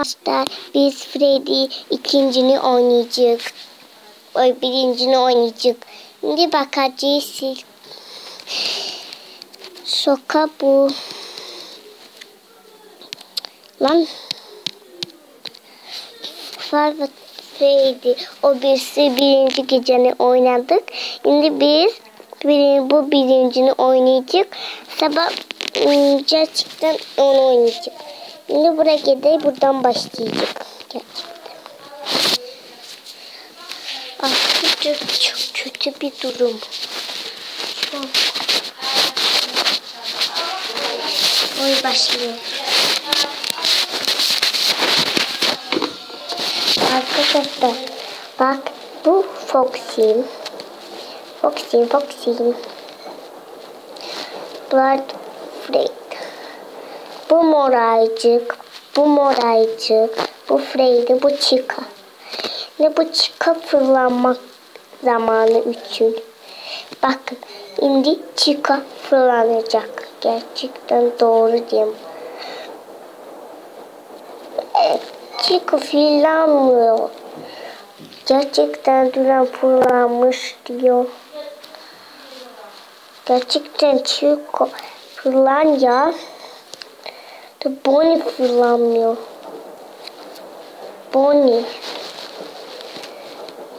Arkadaşlar biz Freddy ikincini oynayacak. Birincini oynayacak. Şimdi bakacağız. Şoka bu. Lan. Freddy. O birisi birinci geceni oynadık. Şimdi biz bu birincini oynayacak. Sabah gerçekten onu oynayacak. Şimdi buraya gidelim, buradan başlayacak. Gerçekten. Arkadaşlar çok kötü bir durum. Çok. Oy başlıyor. Arkadaşlar bak bu Foxy. Blood Fred. Bu moraycık. Bu Freddy, bu Chica. Ne bu Chica fırlanmak zamanı için. Bakın şimdi Chica fırlanacak. Gerçekten doğru diyeyim. Chica fırlanmıyor. Gerçekten duran fırlanmış diyor. Gerçekten Chica fırlan ya. Bonnie fırlanmıyor. Bonnie.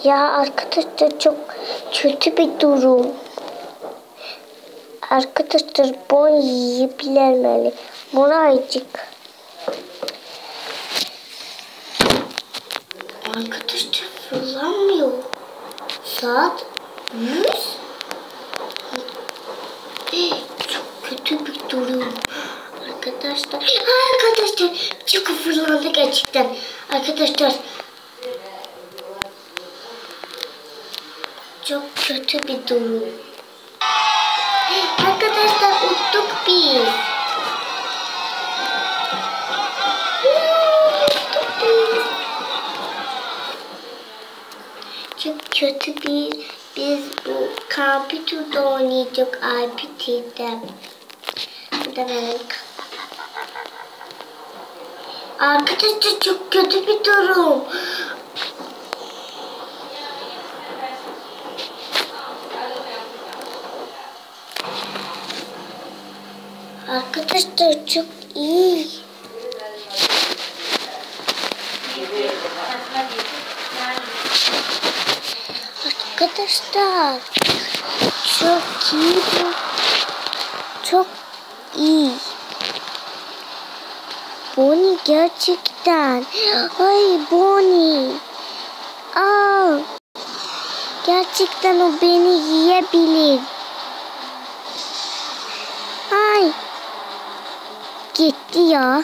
Ya arkadaşlar çok kötü bir durum. Arkadaşlar Bonnie'yi bilemeli. Moraycık. Arkadaşlar fırlanmıyor. Saat 100. Çok kötü bir durum. Arkadaşlar çok fırlandı gerçekten. Arkadaşlar çok kötü bir durum. Arkadaşlar unuttuk biz. Çok kötü biz bu kompüterde oynayacak iPad'de. Bu da benim. Arkadaşlar çok kötü bir durum. Arkadaşlar çok iyi. Arkadaşlar çok iyi bu. Çok iyi. Bonnie gerçekten. Ay Bonnie. Aa. Gerçekten o beni yiyebilir. Ay. Gitti ya.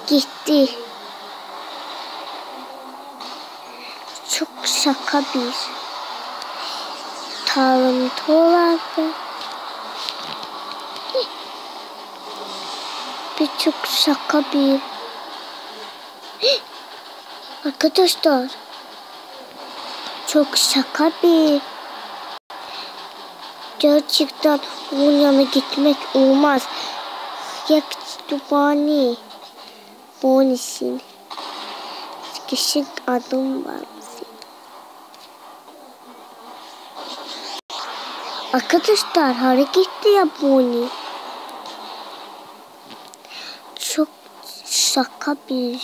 Gitti. Çok şaka bir. Tarıntı olardı. Çok şaka bir. Arkadaşlar. Çok şaka bir. Gerçekten onun yanına gitmek olmaz. Yaktı Bonnie'sin. Sıkışık adım var. Arkadaşlar hareketli ya Bonnie. Çok şaka bir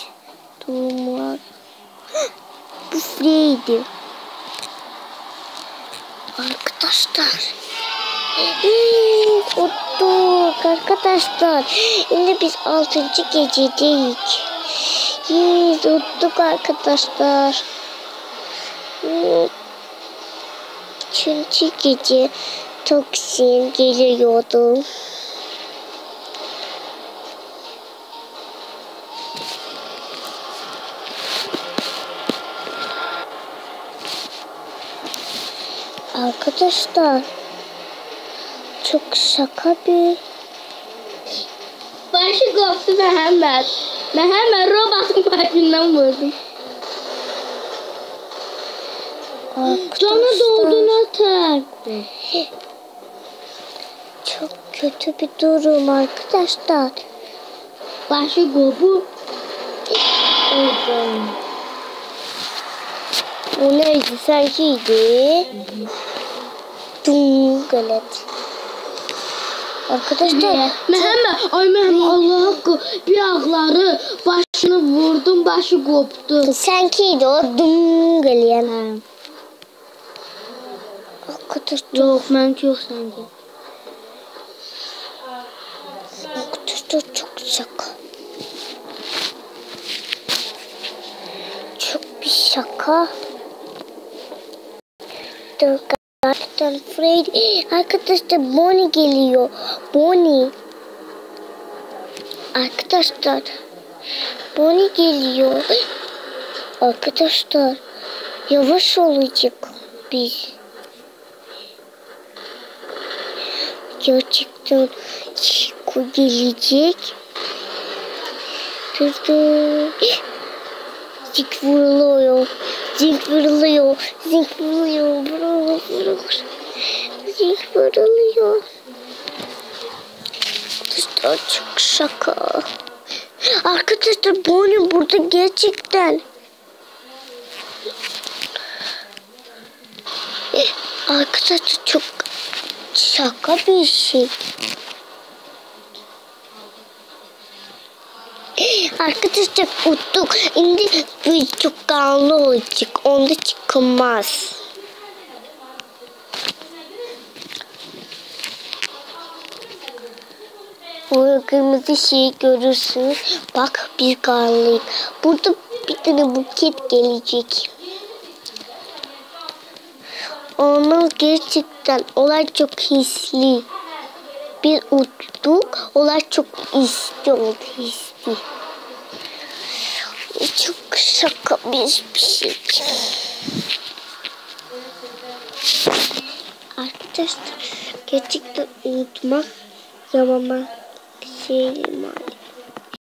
durum var. Bu Freddy. Arkadaşlar. Unuttuk arkadaşlar. Şimdi biz 6. gecedeyiz. Unuttuk arkadaşlar. 3. gece Toksin geliyordu. Arkadaşlar çok şaka bir. Başı koptu Mehmet. Mehmet robotun başından vurdum. Canı doldun atar. Çok kötü bir durum arkadaşlar. Başı kopu. Bu neydi? Sankiydi. Dum galet. Arkadaşlar. Mehmet, ay Mehmet Allah hakkı bir ayakları başını vurdum, başı koptu. Sankiydi o dum galeyen. Arkadaşlar. Yok, benimki yok sanki. Arkadaşlar çok şaka. Çok bir şaka. Gerçekten Freddy. Arkadaşlar Bonnie geliyor. Bonnie. Arkadaşlar. Bonnie geliyor. Arkadaşlar. Yavaş olacak biz. Gerçekten Chico gelecek. Durdu. Zik vuruluyor. Zik vuruluyor. Zik vuruluyor. Vuruluyor. Zik vuruluyor. Arkadaşlar çok şaka. Arkadaşlar Bonnie burada gerçekten. Arkadaşlar çok şaka bir şey. Arkadaşlar unuttuk. Şimdi bir çok kanlı olacak. Onda çıkmaz. O kırmızı şeyi görürsünüz. Bak bir kanlıyım. Burada bir tane buket gelecek. Onlar gerçekten olay çok hisli. Bir uttuk. Olay çok istiyor. Hisli. Çok şaka bir şey. Arkadaşlar gerçekten unutmak zamana şey var.